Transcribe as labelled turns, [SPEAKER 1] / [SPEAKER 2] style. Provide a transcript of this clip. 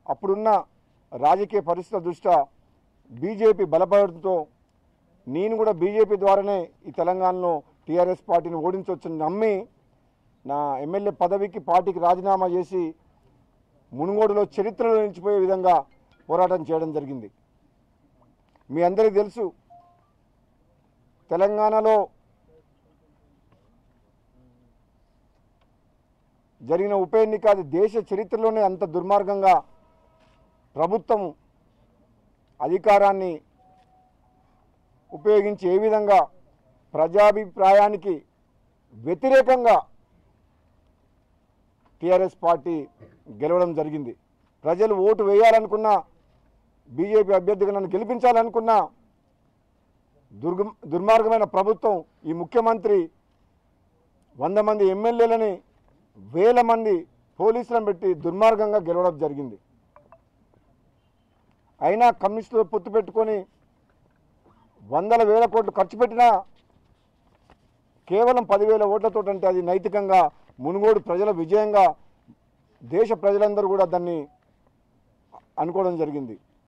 [SPEAKER 1] అప్పుడున్న రాజకీయ పరిస్థితుల దృష్ట్యా బీజేపీ బలపడడంతో నేను కూడా బీజేపీ ద్వారానే ఈ తెలంగాణలో టీఆర్ఎస్ పార్టీని ఓడించవచ్చని నమ్మి నా ఎమ్మెల్యే పదవికి పార్టీకి రాజీనామా చేసి మునుగోడులో చరిత్రలో నిలిచిపోయే విధంగా పోరాటం చేయడం జరిగింది. మీ అందరికీ తెలుసు, తెలంగాణలో జరిగిన ఉప ఎన్నిక అది దేశ చరిత్రలోనే అంత దుర్మార్గంగా ప్రభుత్వం అధికారాన్ని ఉపయోగించి ఏ విధంగా ప్రజాభిప్రాయానికి వ్యతిరేకంగా టీఆర్ఎస్ పార్టీ గెలవడం జరిగింది. ప్రజలు ఓటు వేయాలనుకున్న బీజేపీ అభ్యర్థిగా నన్ను గెలిపించాలనుకున్న దుర్మార్గమైన ప్రభుత్వం ఈ ముఖ్యమంత్రి 100 మంది ఎమ్మెల్యేలని 1000 మంది పోలీసులను పెట్టి దుర్మార్గంగా గెలవడం జరిగింది. అయినా కమ్యూనిస్టులతో పొత్తు పెట్టుకొని వందల వేల కోట్లు ఖర్చు పెట్టినా కేవలం 10,000 ఓట్లతో అంటే అది నైతికంగా మునుగోడు ప్రజల విజయంగా దేశ ప్రజలందరూ కూడా దాన్ని అనుకోవడం జరిగింది.